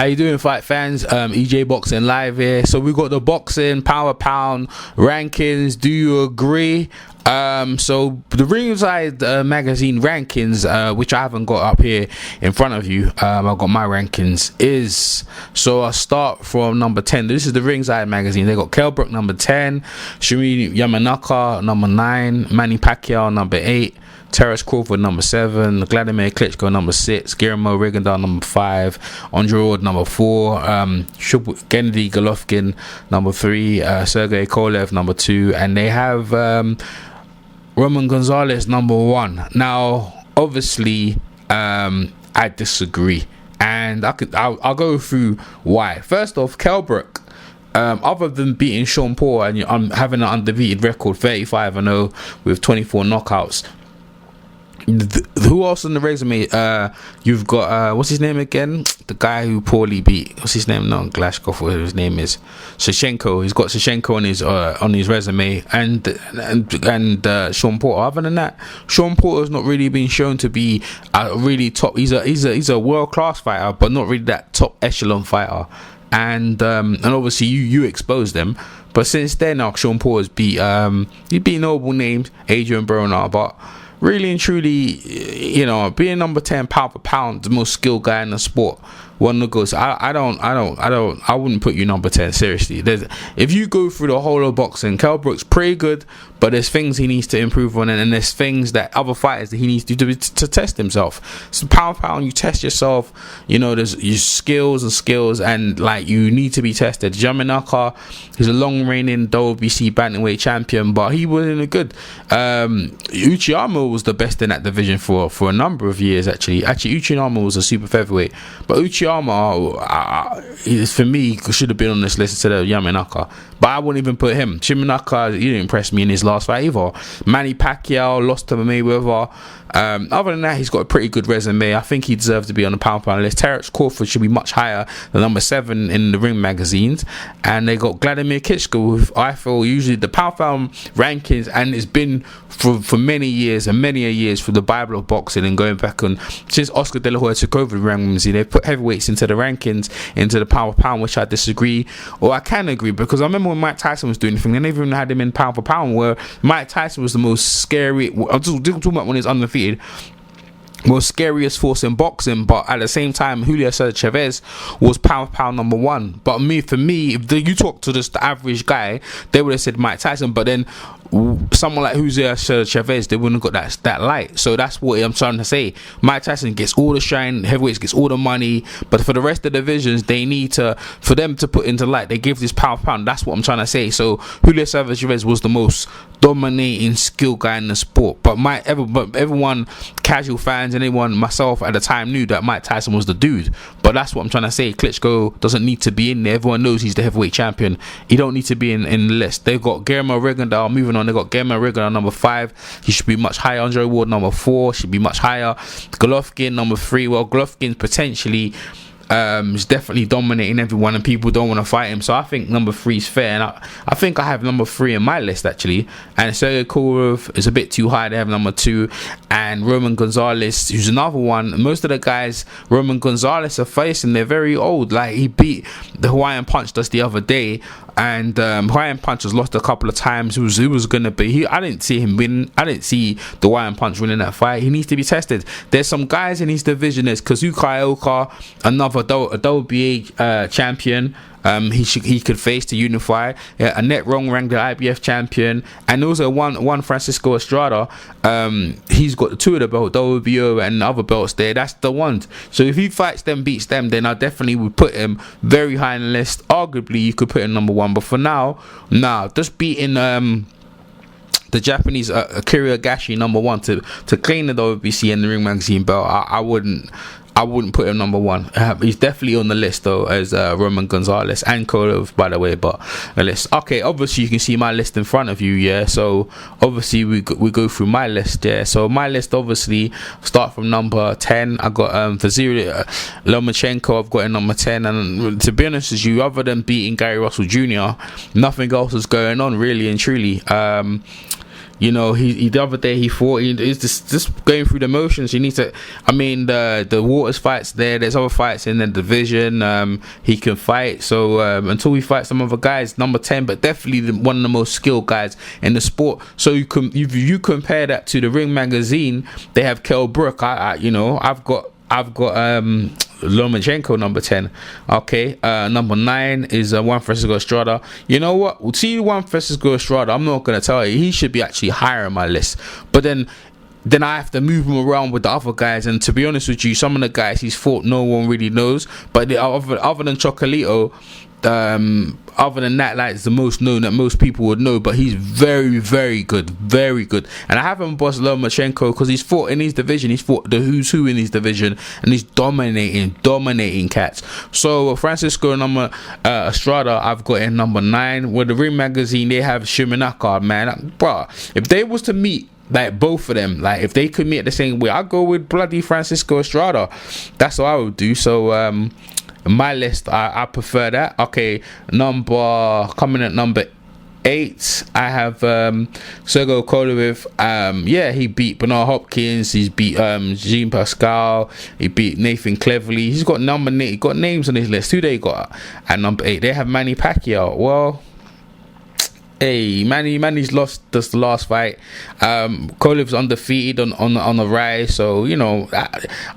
How you doing, fight fans? EJ Boxing Live here. So we got the boxing power pound rankings. Do you agree? So the Ringside magazine rankings, which I haven't got up here in front of you, I've got my rankings is, so I'll start from number 10. This is the Ringside magazine. They got Kell Brook number 10, Shireen Yamanaka number 9, Manny Pacquiao number 8, Terence Crawford number 7, Vladimir Klitschko number 6, Guillermo Rigondeaux number 5, Andreward number 4, Gennady Golovkin number 3, Sergey Kovalev number 2, and they have Roman Gonzalez number 1. Now, obviously, I disagree, and I'll go through why. First off, Kell Brook, other than beating Sean Paul and having an undefeated record, 35-0 with 24 knockouts. Who else on the resume? You've got what's his name again? The guy who poorly beat. What's his name? Not Glashkov. What his name is? Shevchenko. He's got Shevchenko on his resume, and Sean Porter. Other than that, Sean Porter's not really been shown to be a really top. He's a world class fighter, but not really that top echelon fighter. And obviously you exposed them. But since then, now Sean Porter's beat notable names, Adrian Broner, but really and truly, being number 10 pound for pound, the most skilled guy in the sport, one of those. I wouldn't put you number 10 seriously. If you go through the whole of boxing, Kell Brook's pretty good, but there's things he needs to improve on, and there's things that other fighters that he needs to do to test himself. So pound for pound, you test yourself. There's your skills, and like you need to be tested. Yamanaka, he's a long reigning WBC bantamweight champion, but he wasn't good. Uchiyama was the best in that division for a number of years. Actually, Uchiyama was a super featherweight, but Uchiyama, for me, should have been on this list instead of Yamanaka. But I wouldn't even put him. Yamanaka, he didn't impress me in his last fight either. Manny Pacquiao lost to Mayweather. Other than that, he's got a pretty good resume. I think he deserves to be on the pound list. Terence Crawford should be much higher than number 7 in the ring magazines. And they got Vladimir Klitschko, who I feel usually the pound rankings, and it's been for many years and many years for the Bible of boxing, and going back on since Oscar De La Hoya took over the rankings, they put heavyweights into the rankings, into the pound, which I disagree, or I can agree, because I remember when Mike Tyson was doing the thing, they never even had him in pound for pound, where Mike Tyson was the most scary. I'm talking about when he's undefeated, most scariest force in boxing, but at the same time, Julio Cesar Chavez was pound for pound number 1. But for me, if you talk to just the average guy, they would have said Mike Tyson. But then someone like Julio Cesar Chavez, they wouldn't have got that light. So that's what I'm trying to say. Mike Tyson gets all the shine, heavyweights gets all the money, but for the rest of the divisions, they need for them to put into light. They give this pound for pound. That's what I'm trying to say. So Julio Cesar Chavez was the most dominating skill guy in the sport. But everyone, casual fans, and anyone, myself at the time, knew that Mike Tyson was the dude. But that's what I'm trying to say. Klitschko doesn't need to be in there. Everyone knows he's the heavyweight champion. He don't need to be in the list. They've got Guillermo Rigondeaux. Moving on, they got Guillermo Rigondeaux number 5. He should be much higher. Andre Ward number 4 should be much higher. Golovkin number 3. Well, Golovkin potentially is definitely dominating everyone, and people don't want to fight him. So I think number 3 is fair, and I think I have number 3 in my list actually. And Sergey Kovalev is a bit too high. They have number 2, and Roman Gonzalez, who's another one. Most of the guys Roman Gonzalez are facing, they're very old. Like, he beat the Hawaiian Punch just the other day, and Hawaiian Punch has lost a couple of times. Who was gonna be? I didn't see him win. I didn't see the Hawaiian Punch winning that fight. He needs to be tested. There's some guys in his division. There's Kazuka Ioka, another a WBA champion. He could face to unify. Annette Wrong ranked the IBF champion, and also one Francisco Estrada. He's got 2 of the belt, WBO and other belts there. That's the ones. So if he fights them, beats them, then I definitely would put him very high in the list. Arguably, you could put him number 1, but for now, just beating the Japanese Akira Agashi number 1 to claim the WBC and the Ring Magazine belt, I wouldn't put him number 1. He's definitely on the list though, as Roman Gonzalez and Kovalev, by the way. But the list, okay, obviously you can see my list in front of you, yeah. So obviously we go through my list, yeah. So my list, obviously, start from number 10. I got Vasily Lomachenko. I've got in number 10, and to be honest with you, other than beating Gary Russell Jr., nothing else is going on, really and truly. You know, he the other day he fought. He's just going through the motions. You need to. I mean, the Waters fights there. There's other fights in the division. He can fight. So until we fight some other guys, number 10, but definitely one of the most skilled guys in the sport. So if you compare that to the Ring magazine, they have Kell Brook. I've got Lomachenko number 10. Okay, number 9 is Juan Francisco Estrada. You know what? We'll see Juan Francisco Estrada. I'm not gonna tell you, he should be actually higher on my list. But then I have to move him around with the other guys. And to be honest with you, some of the guys he's fought, no one really knows. But other than Chocolatito, other than that, like, it's the most known that most people would know. But he's very, very good, very good. And I haven't bossed Lomachenko because he's fought in his division. He's fought the who's who in his division, and he's dominating cats. So Francisco Estrada, I've got in number 9. With the Ring magazine, they have Shimanaka, man. Bruh, if they was to meet, like, both of them, like, if they could meet the same way, I'd go with bloody Francisco Estrada. That's what I would do. So my list, I prefer that. Okay, coming at number 8, I have Sergio Kovalev. He beat Bernard Hopkins. He's beat Jean Pascal. He beat Nathan Cleverly. He's got names on his list. Who they got at number 8? They have Manny Pacquiao. Well, hey, Manny's lost this the last fight. Kovalev's undefeated on the rise. So, you know,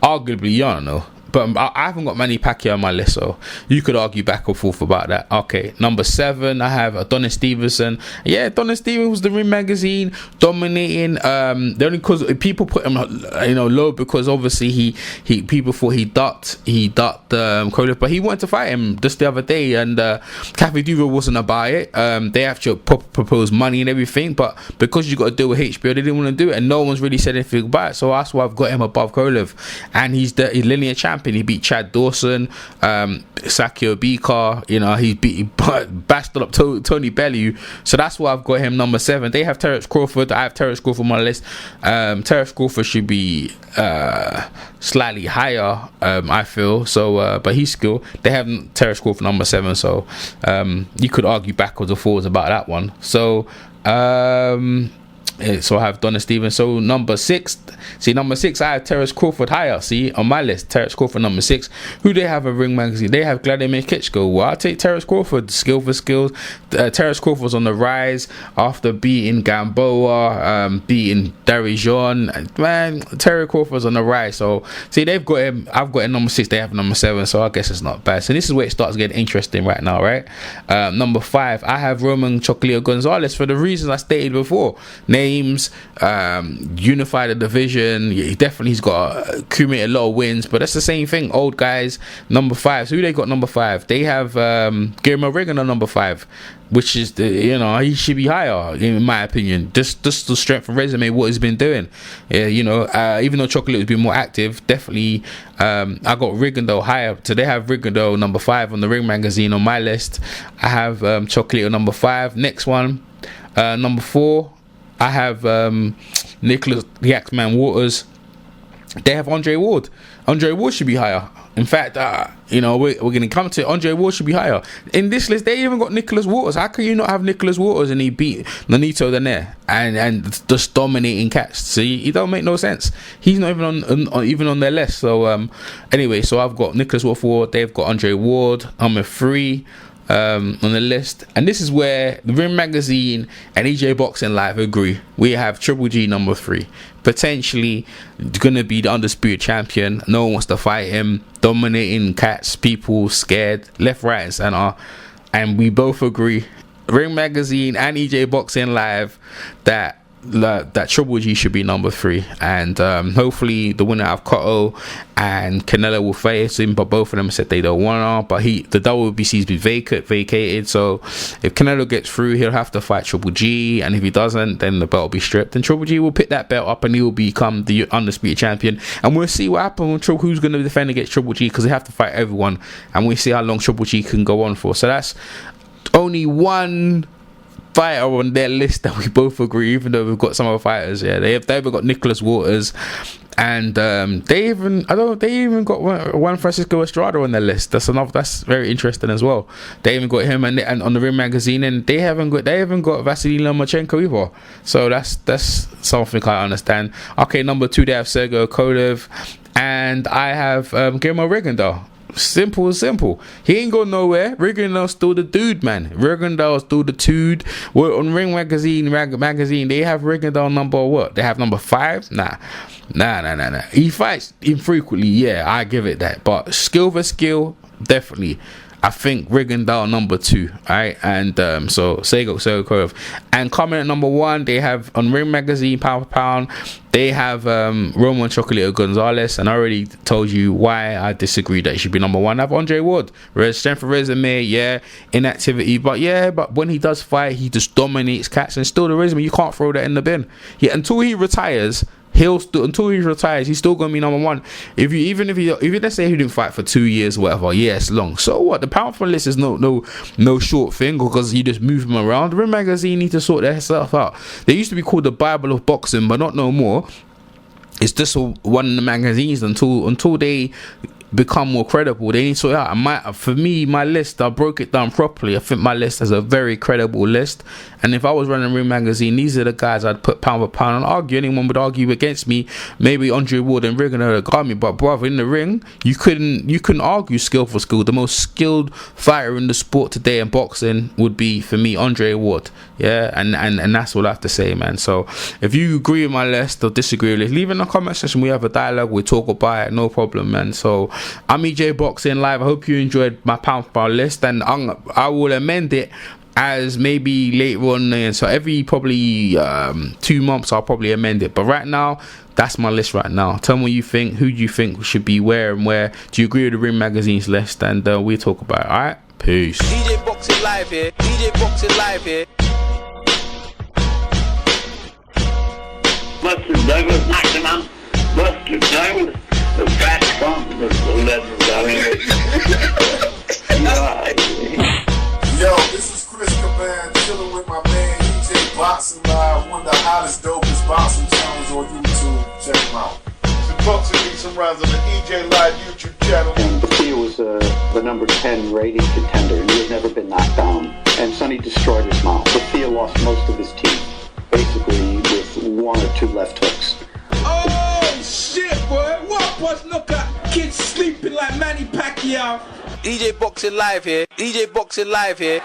arguably, you don't know. But I haven't got Manny Pacquiao on my list, so you could argue back and forth about that. Okay, number 7, I have Adonis Stevenson. Yeah, Adonis Stevenson was the Ring magazine dominating. The only cause people put him, low, because obviously he people thought he ducked Kovalev, but he wanted to fight him just the other day, and Cafe Duva wasn't about it. They actually proposed money and everything, but because you got to deal with HBO, they didn't want to do it, and no one's really said anything about it. So that's why I've got him above Kovalev, and he's linear champion. He beat Chad Dawson, Sakio Bika. You know, he bashed up Tony Bellew. So that's why I've got him number 7. They have Terence Crawford. I have Terence Crawford on my list. Terence Crawford should be slightly higher, I feel. So, but he's skilled. They have Terence Crawford number 7. So you could argue backwards or forwards about that one. So so I have Donna Stevens. So number 6, I have Terence Crawford higher. See, on my list, Terence Crawford number 6. Who they have a Ring magazine? They have Vladimir Klitschko. Well, I'll take Terence Crawford. Skill for skills. Terence Crawford's on the rise after beating Gamboa, beating Darijon. Man, Terence Crawford's on the rise. So see, they've got him. I've got him number 6. They have number 7. So I guess it's not bad. So this is where it starts getting interesting right now, right? Number 5, I have Roman Chocolatito Gonzalez for the reasons I stated before. Names, unify the division. He's got accumulated a lot of wins, but that's the same thing. Old guys, number 5. So who they got number 5? They have Guillermo Regan on number 5, which is he should be higher in my opinion. Just the strength of resume, what he's been doing. Even though Chocolate has been more active, definitely. I got Regan though higher. So they have Regan though number 5 on the Ring magazine on my list. I have Chocolate on number 5. Next one, number 4. I have Nicholas the Axeman Waters. They have Andre Ward. Andre Ward should be higher. In fact, we're going to come to it. Andre Ward should be higher. In this list, they even got Nicholas Waters. How can you not have Nicholas Waters and he beat Nonito Donaire and just dominating cats? See, it don't make no sense. He's not even on their list. So anyway, so I've got Nicholas Ward. They've got Andre Ward. I'm a 3. On the list, and this is where the Ring magazine and EJ Boxing Live agree. We have Triple G number 3, potentially gonna be the undisputed champion. No one wants to fight him, dominating cats, people scared left, right, and center. And we both agree, Ring magazine and EJ Boxing Live, that Triple G should be number 3, and hopefully the winner of Cotto and Canelo will face him, but both of them said they don't want to. But the WBC's been vacated, so if Canelo gets through, he'll have to fight Triple G, and if he doesn't, then the belt will be stripped, and Triple G will pick that belt up and he will become the undisputed champion. And we'll see what happens with who's going to defend against Triple G, because they have to fight everyone, and we'll see how long Triple G can go on for. So that's only one fighter on their list that we both agree, even though we've got some other fighters. They've got Nicholas Waters And they even got Juan Francisco Estrada on their list. That's very interesting as well. They even got him and on the Ring magazine, and they haven't got Vasily Lomachenko either. So that's something I understand. Okay, number 2 they have Sergey Kovalev, and I have Guillermo Rigondeaux. Simple. He ain't going nowhere. Rigondeaux's still the dude, man. Rigondeaux's still the dude. Well, on Ring magazine, they have Rigondeaux number what? They have number 5? Nah. He fights infrequently, yeah, I give it that. But skill for skill, definitely. I think Rigondeaux number 2, alright, and so Sergey Kovalev. And coming at number 1, they have on Ring magazine, pound for pound, they have Roman Chocolito Gonzalez, and I already told you why I disagree that he should be number 1. I have Andre Ward, strength of resume, yeah, inactivity, but when he does fight, he just dominates cats, and still the resume, you can't throw that in the bin. Yeah, until he retires. Until he retires, he's still gonna be number 1. If you let's say he didn't fight for 2 years, or whatever, yeah, it's long. So what? The pound for list is no short thing because you just move him around. The Ring magazine need to sort their stuff out. They used to be called the Bible of boxing, but not no more. It's just one of the magazines until they become more credible. They need to sort it out. For me, my list, I broke it down properly. I think my list is a very credible list, and if I was running Ring magazine, these are the guys I'd put pound for pound and argue. Anyone would argue against me, maybe Andre Ward and Rigondeaux got me, but brother, in the ring, you couldn't argue skill for skill. The most skilled fighter in the sport today in boxing would be, for me, Andre Ward. Yeah, and that's what I have to say, man. So if you agree with my list or disagree with it, leave it in the comment section. We have a dialogue, we talk about it, no problem, man. So I'm EJ Boxing Live. I hope you enjoyed my pound for pound list, and I will amend it as maybe later on, and so every probably 2 months I'll probably amend it, but right now that's my list right now. Tell me what you think. Who do you think should be where and where? Do you agree with the Ring magazine's list? And we'll talk about it. Alright, peace. EJ Boxing Live here. EJ Boxing Live here. Buster Douglas knocked him out. Buster Douglas, the fat bump, the leather. Yo, this is Chris Caban, chilling with my man EJ Boxing Live, one of the hottest, dopest boxing channels on YouTube. Check him out. The boxing needs some rounds on the EJ Live YouTube channel. And he was the number 10 rating contender, and he had never been knocked down. And Sonny destroyed his mouth. Thea lost most of his teeth, basically with 1 or 2 left hooks. Oh shit, boy! What was look at kids sleeping like Manny Pacquiao? EJ Boxing Live here. EJ Boxing Live here.